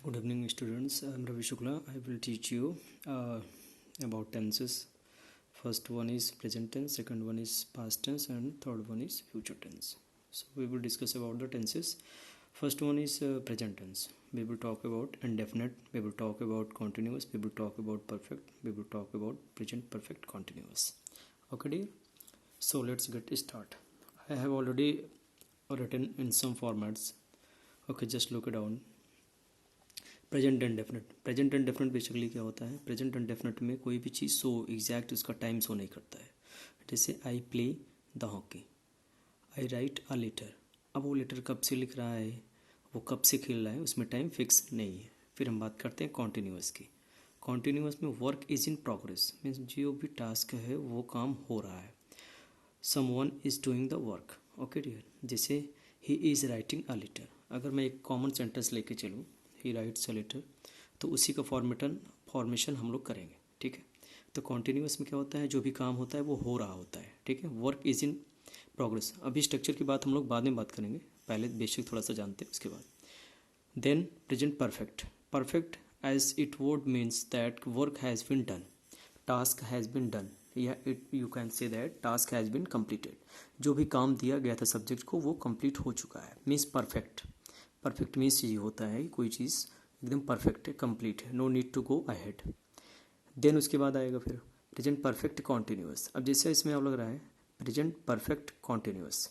Good evening, students. I'm Ravi Shukla. I will teach you about tenses. First one is present tense, second one is past tense, and third one is future tense. So we will discuss about the tenses. First one is present tense. We will talk about indefinite. We will talk about continuous. We will talk about perfect. We will talk about present perfect continuous. Okay, dear. So let's get start. I have already written in some formats. Okay, just look it down. Present indefinite basically क्या होता है? Present indefinite में कोई भी चीज़ so exact उसका time so नहीं करता है. जैसे I play the hockey, I write a letter. अब वो लेटर कब से लिख रहा है, वो कब से खेल रहा है, उसमें टाइम फिक्स नहीं है. फिर हम बात करते हैं कॉन्टीन्यूअस की. कॉन्टीन्यूअस में work is in progress, means जो भी टास्क है वो काम हो रहा है. Someone is doing the work. Okay dear. जैसे he is writing a letter, अगर मैं एक कॉमन सेंटेंस लेके चलूँ, ही राइट्स अ लेटर, तो उसी का फॉर्मेशन हम लोग करेंगे. ठीक है. तो कॉन्टीन्यूअस में क्या होता है, जो भी काम होता है वो हो रहा होता है. ठीक है. Work is in progress. अभी स्ट्रक्चर की बात हम लोग बाद में बात करेंगे, पहले बेसिक थोड़ा सा जानते हैं उसके बाद. Then present perfect as it word means that work has been done, task has been done, या it you can say that task has been completed. जो भी काम दिया गया था सब्जेक्ट को वो कंप्लीट हो चुका है, मीन्स परफेक्ट मीन्स ये होता है कोई चीज़ एकदम परफेक्ट है, कंप्लीट है, no need to go ahead. Then उसके बाद आएगा फिर प्रेजेंट परफेक्ट कॉन्टीन्यूअस. अब जैसे इसमें अब लग रहा है present perfect continuous.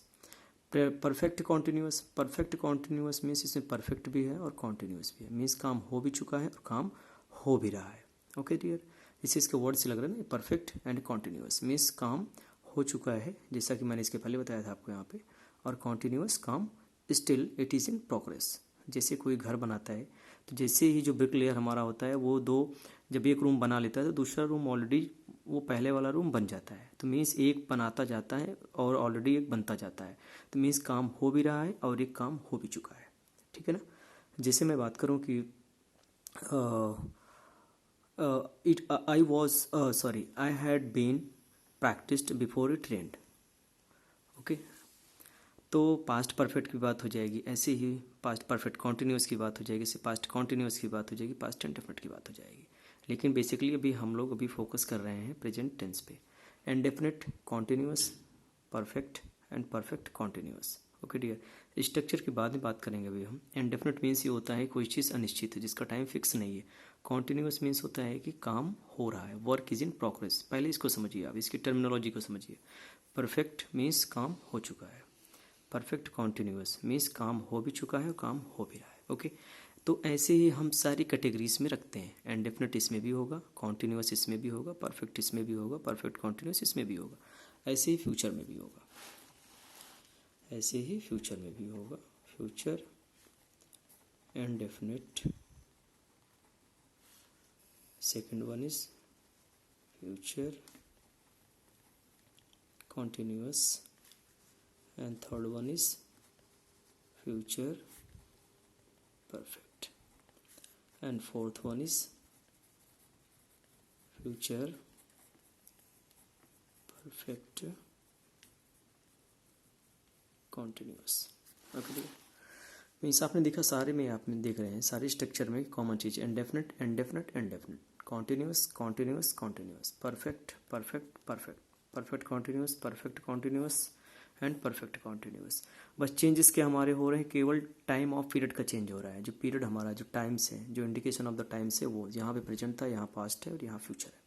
Perfect continuous means इसमें परफेक्ट भी है और कॉन्टीन्यूअस भी है, मीन्स काम हो भी चुका है और काम हो भी रहा है. Okay dear. इससे इसके वर्ड से लग रहा है ना, परफेक्ट एंड कॉन्टीन्यूअस मीन्स काम हो चुका है, जैसा कि मैंने इसके पहले बताया था आपको यहाँ पे, और कॉन्टीन्यूअस काम still it is in progress. जैसे कोई घर बनाता है तो जैसे ही जो ब्रिक लेयर हमारा होता है वो दो, जब एक रूम बना लेता है तो दूसरा रूम ऑलरेडी वो पहले वाला रूम बन जाता है. तो मीन्स एक बनाता जाता है और ऑलरेडी एक बनता जाता है. तो मीन्स काम हो भी रहा है और एक काम हो भी चुका है. ठीक है ना. जैसे मैं बात करूँ कि I had been practised before it rained. Okay. तो पास्ट परफेक्ट की बात हो जाएगी, ऐसे ही पास्ट परफेक्ट कॉन्टीन्यूअस की बात हो जाएगी, ऐसे पास्ट कॉन्टीन्यूअस की बात हो जाएगी, पास्ट इंडेफिनिट की बात हो जाएगी. लेकिन बेसिकली अभी हम लोग फोकस कर रहे हैं प्रेजेंट टेंस पे. Indefinite, continuous, perfect and perfect continuous. Okay dear. Structure के बाद में बात करेंगे अभी हम. इंडेफिनिट मीन्स ये होता है कोई चीज़ अनिश्चित है जिसका टाइम फिक्स नहीं है. कॉन्टीन्यूअस मीन्स होता है कि काम हो रहा है, वर्क इज इन प्रोग्रेस. पहले इसको समझिए, आप इसकी टर्मिनोलॉजी को समझिए. परफेक्ट मीन्स काम हो चुका है, परफेक्ट कॉन्टीन्यूअस मीन्स काम हो भी चुका है और काम हो भी रहा है. ओके. तो ऐसे ही हम सारी कैटेगरीज में रखते हैं. इंडेफिनिट इसमें भी होगा, कॉन्टीन्यूअस इसमें भी होगा, परफेक्ट इसमें भी होगा, परफेक्ट कॉन्टीन्यूअस इसमें भी होगा. ऐसे ही फ्यूचर में भी होगा, ऐसे ही फ्यूचर में भी होगा. Future indefinite, second one is future continuous, and third one is future perfect, and fourth one is future perfect continuous. Okay. Means आपने देखा सारे में, आप देख रहे हैं सारे स्ट्रक्चर में common cheese indefinite indefinite indefinite, continuous continuous continuous, perfect perfect perfect, perfect continuous, perfect continuous and perfect continuous. बस चेंजेस क्या हमारे हो रहे हैं, केवल टाइम ऑफ पीरियड का चेंज हो रहा है. जो पीरियड हमारा, जो टाइम्स है, जो इंडिकेशन ऑफ द टाइम्स है, वो यहाँ पे प्रेजेंट था, यहाँ पास्ट है और यहाँ फ्यूचर है.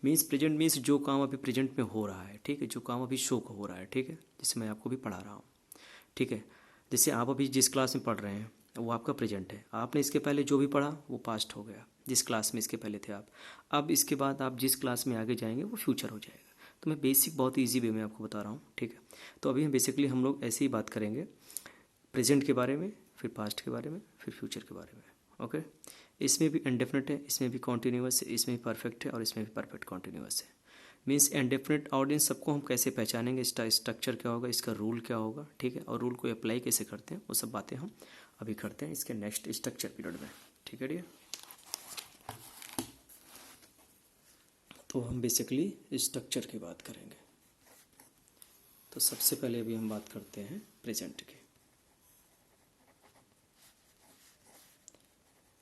मीन्स प्रेजेंट मीन्स जो काम अभी प्रेजेंट में हो रहा है. ठीक है. जो काम अभी शो हो रहा है. ठीक है. जिसे मैं आपको भी पढ़ा रहा हूँ. ठीक है. जैसे आप अभी जिस क्लास में पढ़ रहे हैं वो आपका प्रेजेंट है. आपने इसके पहले जो भी पढ़ा वो पास्ट हो गया, जिस क्लास में इसके पहले थे आप. अब इसके बाद आप जिस क्लास में आगे जाएंगे वो फ्यूचर हो जाएगा. तो मैं बेसिक बहुत ईजी वे में आपको बता रहा हूँ. ठीक है. तो अभी हम बेसिकली हम लोग ऐसे ही बात करेंगे प्रेजेंट के बारे में, फिर पास्ट के बारे में, फिर फ्यूचर के बारे में. ओके. इसमें भी इंडेफिनिट है, इसमें भी कॉन्टीन्यूअस है, इसमें भी परफेक्ट है और इसमें भी परफेक्ट कॉन्टीन्यूअस है. मीन्स इंडेफिनिट ऑडियंस सबको हम कैसे पहचानेंगे, इसका स्ट्रक्चर क्या होगा, इसका रूल क्या होगा. ठीक है. और रूल को अप्लाई कैसे करते हैं वो सब बातें हम अभी करते हैं इसके नेक्स्ट स्ट्रक्चर पीरियड में. ठीक है डियर. तो हम बेसिकली स्ट्रक्चर की बात करेंगे. तो सबसे पहले अभी हम बात करते हैं प्रेजेंट की.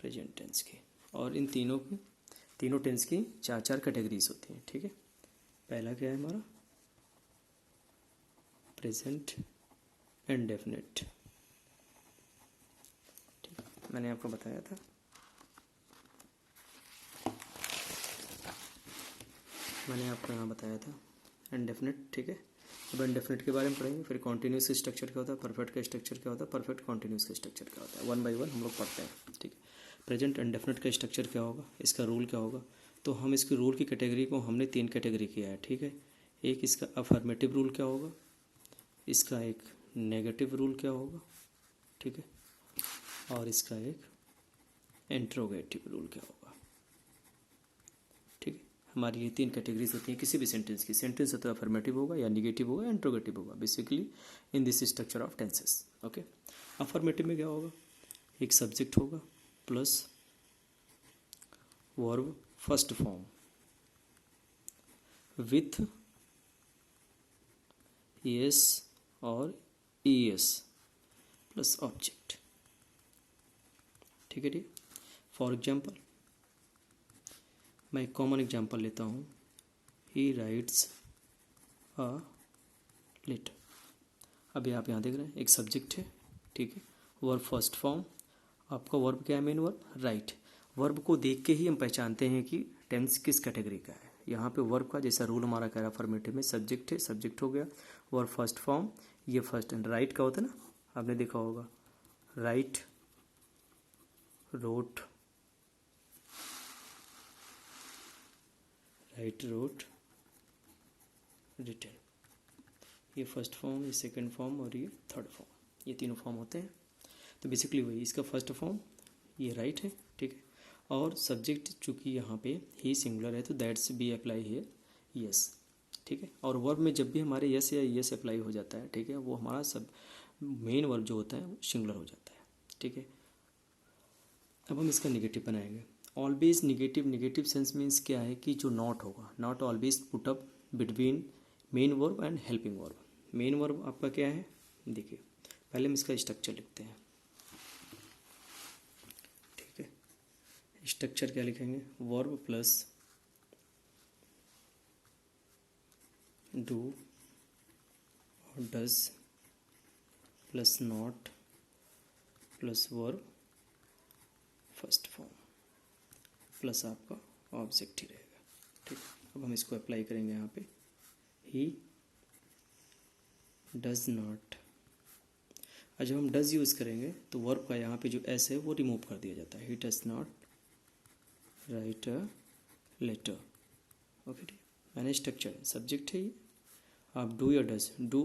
प्रेजेंट टेंस की। और इन तीनों टेंस की चार चार कैटेगरीज होती हैं, ठीक है। पहला क्या है हमारा, प्रेजेंट इंडेफिनिट, ठीक, मैंने आपको बताया था। मैंने आपको यहाँ बताया था इंडेफिनिट, ठीक है। अब इंडेफिनिट के बारे में पढ़ेंगे, फिर कॉन्टिन्यूस का स्ट्रक्चर क्या होता है, परफेक्ट का स्ट्रक्चर क्या होता है, परफेक्ट कॉन्टिन्यूस का स्ट्रक्चर क्या होता है, वन बाय वन हम लोग पढ़ते हैं, ठीक है। प्रेजेंट इंडेफिनिट का स्ट्रक्चर क्या होगा, इसका रूल क्या होगा, तो हम इसकी रूल की कैटेगरी को हमने 3 कैटेगरी किया है, ठीक है। एक इसका अफर्मेटिव रूल क्या होगा, इसका एक नेगेटिव रूल क्या होगा, ठीक है, और इसका एक इंट्रोगेटिव रूल क्या होगा, ठीक है। हमारी ये 3 कैटेगरीज होती हैं किसी भी सेंटेंस की। सेंटेंस तो अफर्मेटिव होगा या निगेटिव होगा या इंट्रोगेटिव होगा, basically in this structure of tenses, okay. Affirmative में क्या होगा, एक सब्जेक्ट होगा plus verb first form with S और ईएस प्लस ऑब्जेक्ट, ठीक है। ठीक, फॉर एग्जाम्पल मैं एक कॉमन एग्जाम्पल लेता हूँ, ही राइट्स अ लेटर। अभी आप यहाँ देख रहे हैं एक सब्जेक्ट है, ठीक है, वर्ब फर्स्ट फॉर्म, आपका वर्ब क्या है, मेन वर्ब राइट। वर्ब को देख के ही हम पहचानते हैं कि टेंस किस कैटेगरी का है। यहाँ पे वर्ब का जैसा रूल हमारा कह रहा है अफर्मेटिव में, सब्जेक्ट है, सब्जेक्ट हो गया, वर्ब फर्स्ट फॉर्म, ये फर्स्ट एंड राइट का होता है ना, आपने देखा होगा, write, wrote, write, wrote, written, ये फर्स्ट फॉर्म, ये सेकंड फॉर्म और ये थर्ड फॉर्म, ये तीनों फॉर्म होते हैं। तो बेसिकली वही, इसका फर्स्ट फॉर्म ये राइट है, ठीक है, और सब्जेक्ट चूँकि यहाँ पे ही सिंगुलर है तो दैट्स बी अप्लाई है यस, ठीक है। और वर्ब में जब भी हमारे यस या यस अप्लाई हो जाता है, ठीक है, वो हमारा सब मेन वर्ब जो होता है वो सिंगुलर हो जाता है, ठीक है। अब हम इसका निगेटिव बनाएंगे। Always negative, negative sense means क्या है कि जो नॉट होगा, not always put up between main verb and helping verb. Main verb आपका क्या है, देखिए पहले हम इसका स्ट्रक्चर लिखते हैं, ठीक है। स्ट्रक्चर क्या लिखेंगे, वर्ब प्लस डू और does plus not plus verb first form plus आपका ऑब्जेक्ट ही रहेगा, ठीक। अब हम इसको अप्लाई करेंगे यहाँ पे, ही डज नॉट। और जब हम डज यूज़ करेंगे तो वर्ब का यहाँ पे जो एस है वो रिमूव कर दिया जाता है, he does not write a letter, okay, ठीक। मैंने स्ट्रक्चर सब्जेक्ट है ये, आप डू या does, do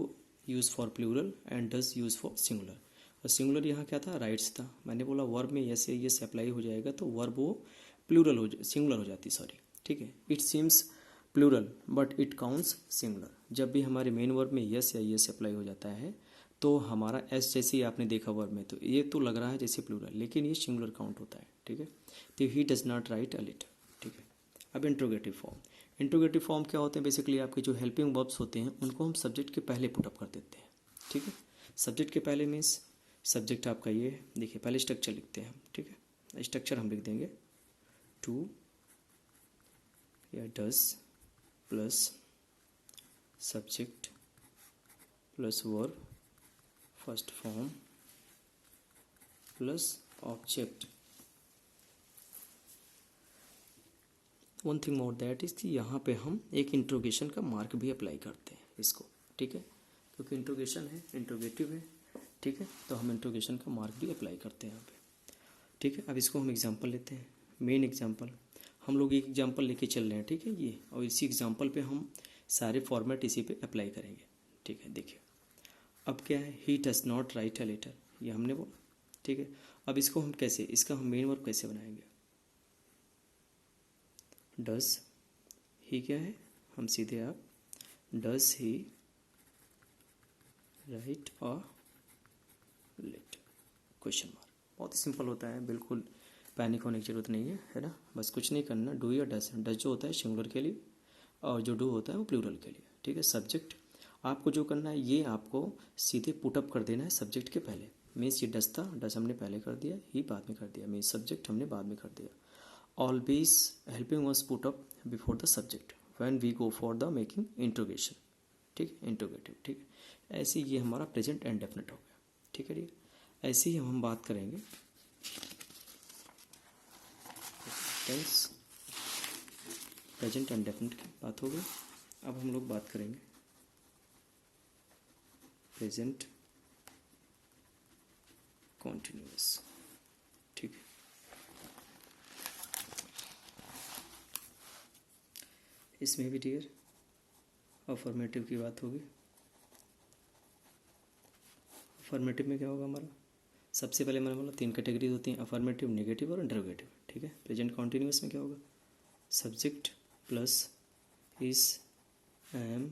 use for plural and does use for singular. और सिंगुलर यहाँ क्या था, राइट्स था। मैंने बोला वर्ब में यस या यस अप्लाई हो जाएगा तो वर्ब वो प्लूरल हो सिंगुलर हो जाती, सॉरी, ठीक है। It seems plural but it counts singular. जब भी हमारे मेन वर्ब में यस या यस अप्लाई हो जाता है तो हमारा एस जैसे ही आपने देखा वर्ब में, तो ये तो लग रहा है जैसे प्लूरल, लेकिन ये सिंगुलर काउंट होता है, ठीक है। तो he does not write a letter, ठीक है। अब इंट्रोगेटिव फॉर्म, इंट्रोगेटिव फॉर्म क्या होते हैं, बेसिकली आपके जो हेल्पिंग वर्ब्स होते हैं उनको हम सब्जेक्ट के पहले पुटअप कर देते हैं, ठीक है। सब्जेक्ट के पहले मीन्स सब्जेक्ट आपका ये है, देखिए पहले स्ट्रक्चर लिखते हैं हम, ठीक है। स्ट्रक्चर हम लिख देंगे टू या does plus subject plus verb first form plus object. One thing more that is कि यहाँ पे हम एक इंट्रोगेशन का मार्क भी अप्लाई करते हैं इसको, ठीक है, क्योंकि इंट्रोगेशन है, इंट्रोगेटिव है, ठीक है, तो हम इंट्रोगेशन का मार्क भी अप्लाई करते हैं यहाँ पे, ठीक है। अब इसको हम एग्जांपल लेते हैं, मेन एग्जांपल हम लोग एक एग्जांपल लेके चल रहे हैं, ठीक है ये, और इसी एग्जांपल पे हम सारे फॉर्मेट इसी पे अप्लाई करेंगे, ठीक है। देखिए अब क्या है, he does not write a letter, ये हमने बोला, ठीक है। अब इसको हम कैसे, इसका हम मेन वर्ब कैसे बनाएंगे, डज ही क्या है, हम सीधे आप does he write a letter, question mark. बहुत ही सिंपल होता है, बिल्कुल पैनिक होने की जरूरत नहीं है ना, बस कुछ नहीं करना, डू या डज, डज जो होता है सिंगुलर के लिए और जो डू होता है वो प्लूरल के लिए, ठीक है। सब्जेक्ट आपको जो करना है ये आपको सीधे पुटअप कर देना है सब्जेक्ट के पहले, मीन्स ये डस था, डस हमने पहले कर दिया, ही बाद में कर दिया, मीन्स सब्जेक्ट हमने बाद में कर दिया. Always helping was put up before the subject when we go for the making interrogation. ठीक है, इंट्रोगेटिव. ठीक है, ऐसे ये हमारा प्रेजेंट एंड डेफिनेट हो गया. ठीक है, ऐसे ही हम बात करेंगे टेंस, प्रेजेंट एंड डेफिनेट की बात हो गई. अब हम लोग बात करेंगे प्रेजेंट कॉन्टिन्यूअस. ठीक है, इसमें भी डियर अफर्मेटिव की बात होगी. अफर्मेटिव में क्या होगा हमारा, सबसे पहले मैंने बोला 3 कैटेगरीज होती हैं, अफर्मेटिव, नेगेटिव और इंटरोगेटिव. ठीक है, प्रेजेंट कॉन्टिन्यूअस में क्या होगा, subject plus is, am,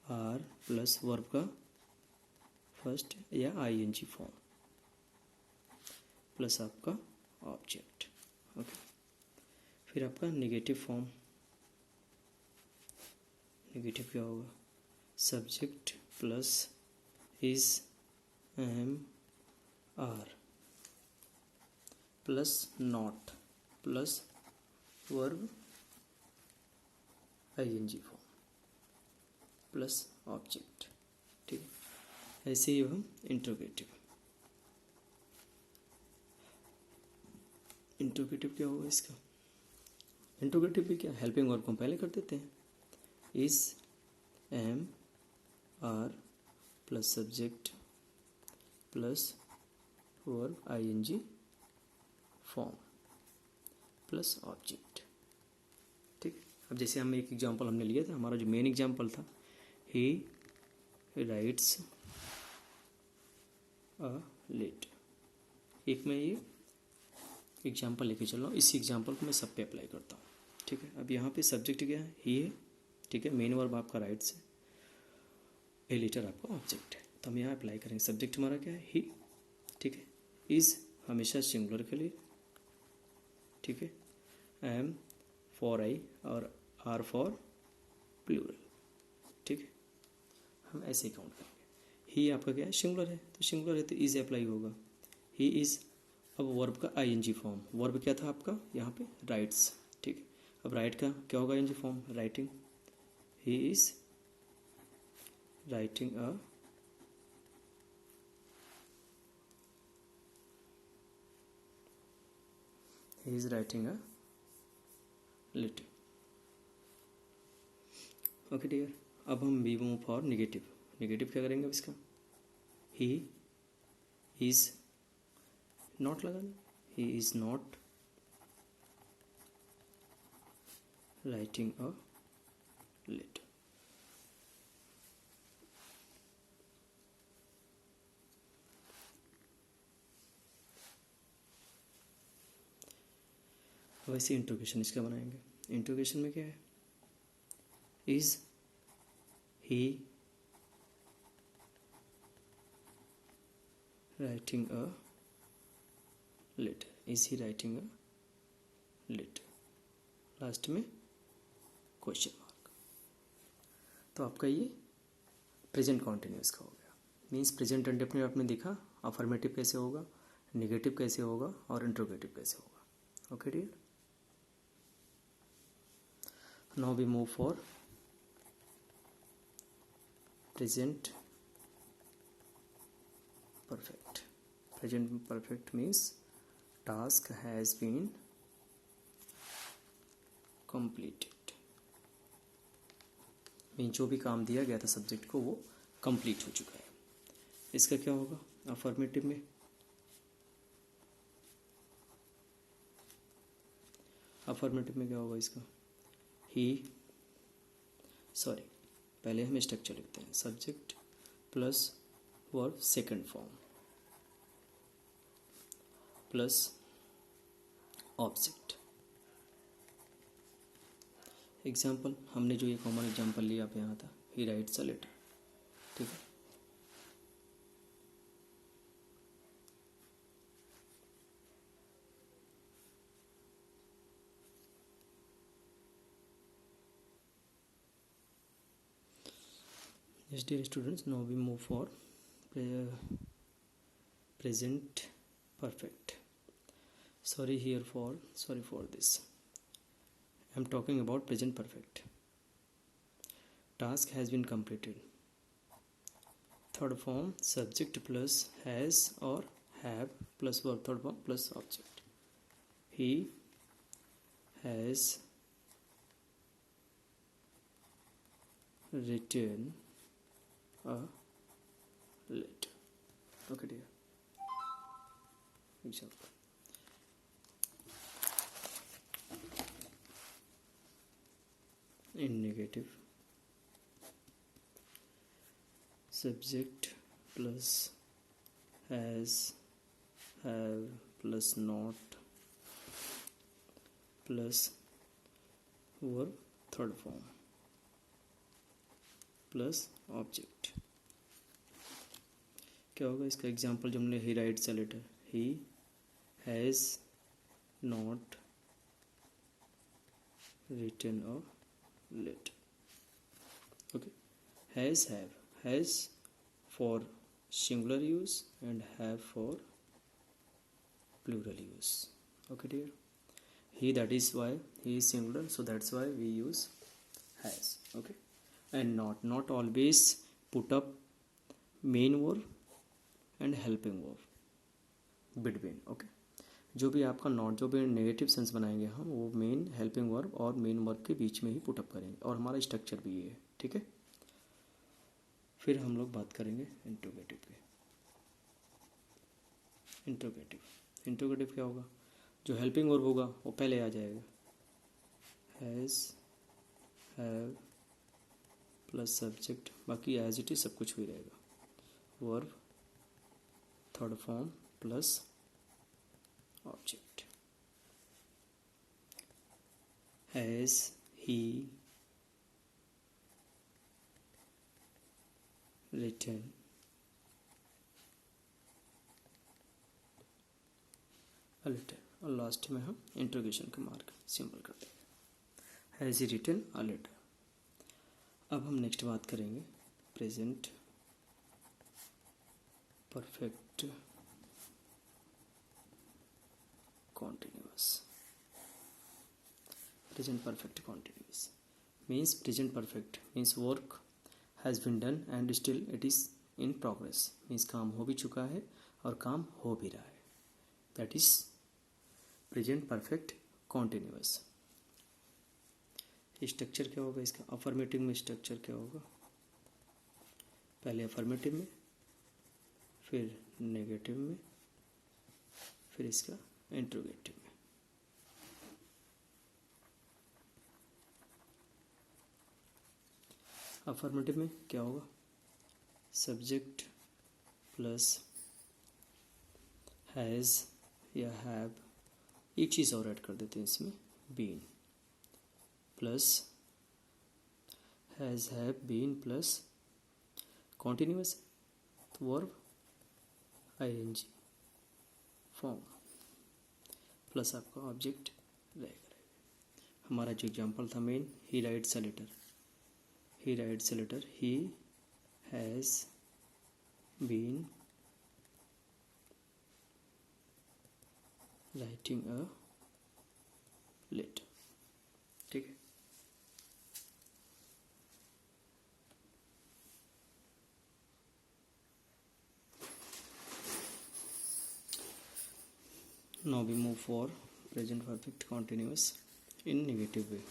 are plus verb का फर्स्ट या आईएनजी फॉर्म प्लस आपका ऑब्जेक्ट. ओके, फिर आपका नेगेटिव फॉर्म, नेगेटिव क्या होगा, subject plus is, am, are plus not plus verb ING form plus object. ठीक है, ऐसे ही हम इंट्रोगेटिव. इंट्रोगेटिव क्या होगा इसका, इंट्रोगेटिव भी क्या, हेल्पिंग वर्ब को पहले कर देते हैं, is, am, are plus subject plus verb ING form plus object. ठीक, अब जैसे हम एक एग्जांपल हमने लिया था, हमारा जो मेन एग्जांपल था, ही राइट्स अ लेटर. एक मैं ये एग्जांपल लेके चल रहा हूँ, इसी एग्जांपल को मैं सब पे अप्लाई करता हूँ. ठीक है, अब यहाँ पे सब्जेक्ट क्या है, ही है. ठीक है, मेन वर्ब आपका राइट्स है, ए लेटर आपका ऑब्जेक्ट है. तो हम यहाँ अप्लाई करेंगे, सब्जेक्ट हमारा क्या है, ही. ठीक है, इज हमेशा सिंगुलर के लिए. ठीक है, एम फॉर आई और आर फॉर प्लूरल. ठीक है, हम ऐसे ही काउंट करेंगे. ही आपका क्या है, सिंगुलर है, तो सिंगुलर है तो इज अप्लाई होगा, ही इज. अब वर्ब का आईएनजी फॉर्म, वर्ब क्या था आपका यहाँ पे, राइट्स. ठीक है, अब राइट का क्या होगा ING form, writing. He is writing a letter. Okay dear, अब हम we move for negative. Negative क्या करेंगे अब इसका, ही इज नॉट लगाना, he is not writing a letter. वैसे इंट्रोगेशन इसका बनाएंगे. इंट्रोगेशन में क्या है, is he writing a letter, is he writing a letter, last में क्वेश्चन मार्क. तो आपका ये प्रेजेंट कॉन्टिन्यूअस का हो गया. मीन्स प्रेजेंट इंडेफिनिट आपने देखा, अफर्मेटिव कैसे होगा, नेगेटिव कैसे होगा और इंट्रोगेटिव कैसे होगा. Okay dear, now we move for present perfect. Present perfect means task has been completed. Mean जो भी काम दिया गया था सब्जेक्ट को वो कंप्लीट हो चुका है. इसका क्या होगा अफर्मेटिव में, अफर्मेटिव में क्या होगा इसका, ही, सॉरी पहले हम स्ट्रक्चर लिखते हैं, subject plus verb second form plus object. Example हमने जो ये कॉमन एग्जाम्पल लिया आप यहाँ था, ही राइट्स अ लेटर. ठीक है, yes dear students, now we move for present perfect. Sorry for this. I'm talking about present perfect. Task has been completed. Third form, subject plus has or have plus verb. Third form plus object. He has written a letter. Okay, dear. Example. In negative, subject plus has, have plus not plus verb third form plus object. क्या होगा इसका example जो हमने, he writes a letter. He has not written a letter. Okay. Has, have. Has for singular use and have for plural use. Okay dear. He, that is why he is singular, so that's why we use has. Okay. And not always put up main verb and helping verb between. Okay. जो भी आपका not, जो भी negative sense बनाएंगे हम, वो main helping verb और main verb के बीच में ही पुट अप करेंगे, और हमारा स्ट्रक्चर भी ये है. ठीक है. फिर हम लोग बात करेंगे इंट्रोगेटिव की. इंट्रोगेटिव क्या होगा? जो हेल्पिंग वर्ब होगा वो पहले आ जाएगा. हैज़, हैव प्लस सब्जेक्ट, बाकी एज इट इज सब कुछ हुई रहेगा. Verb third form plus object. Has, he written a letter, और लास्ट में हम इंट्रोगेशन का मार्क सिंबल कर देंगे. Has he written a letter. अब हम नेक्स्ट बात करेंगे present perfect continuous. Present perfect continuous means present perfect means work has been done and still it is in progress. मीन्स काम हो भी चुका है और काम हो भी रहा है. That is present perfect continuous. Structure क्या होगा इसका? अफर्मेटिव में स्ट्रक्चर क्या होगा? पहले अफर्मेटिव में, फिर नेगेटिव में, फिर इसका इंट्रोगेटिव में. अफर्मेटिव में क्या होगा? सब्जेक्ट प्लस हैज़ या हैव, एक चीज़ और ऐड कर देते हैं इसमें, been plus has, have, been plus continuous तो वर्ब आईएनजी फॉर्म प्लस आपका ऑब्जेक्ट रहेगा. हमारा जो एग्जांपल था मेन, ही राइट्स अ लेटर. He writes a letter. He has been writing a letter. ठीक है. Now we move for present perfect continuous in negative way.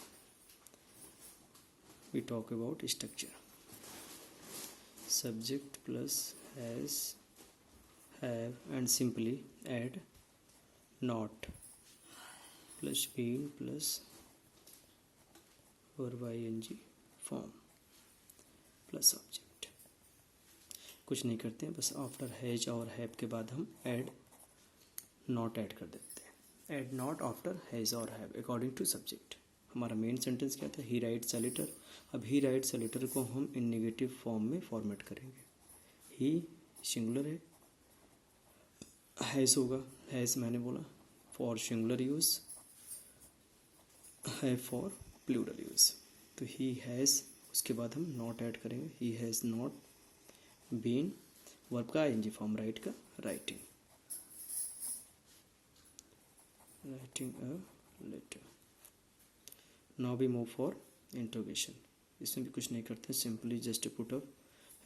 We talk about structure. Subject plus has, have and simply add not plus been plus verb ing form plus object. कुछ नहीं करते हैं, बस after has और have के बाद हम add not add कर देते हैं. ऐड नॉट आफ्टर हैज और हैव अकॉर्डिंग टू सब्जेक्ट. हमारा मेन सेंटेंस क्या था? He writes a letter. अब ही राइट्स अ लेटर को हम इन नेगेटिव फॉर्म में फॉर्मेट करेंगे. ही सिंगुलर है, हैज़ होगा, हैज़ मैंने बोला फॉर सिंगुलर यूज़, है फॉर प्लूरल यूज़. तो ही हैज़, उसके बाद हम नॉट ऐड करेंगे. He has not been, verb का आईएनजी फॉर्म, राइट का writing. writing a letter. Now we move for interrogation. इसमें भी कुछ नहीं करते, simply just put up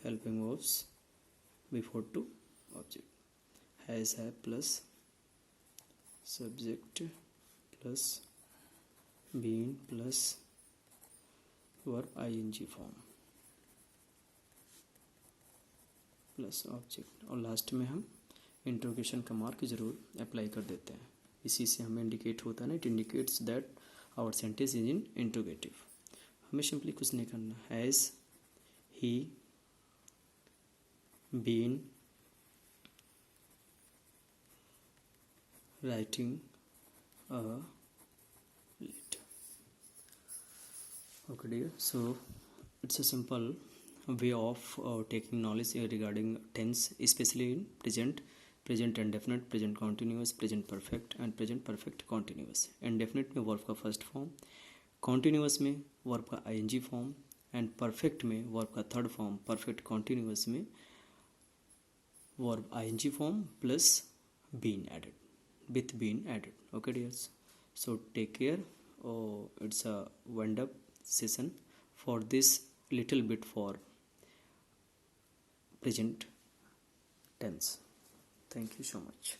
helping verbs before to object. Has, have plus subject plus been plus verb ing form plus object, और last में हम interrogation का mark ज़रूर अप्लाई कर देते हैं. इसी से हमें इंडिकेट होता है ना, it indicates that our sentence is in interrogative. हमें सिंपली कुछ नहीं करना. Has he been writing a letter. Okay dear, so it's a simple way of taking knowledge regarding tense, especially in present, present indefinite, present continuous, present perfect and present perfect continuous. indefinite में verb का first form, continuous में verb का ing form and perfect में verb का third form, perfect continuous में verb ing form plus been added, with been added. Okay dears, so take care. It's a wind up session for this little bit for present tense. Thank you so much.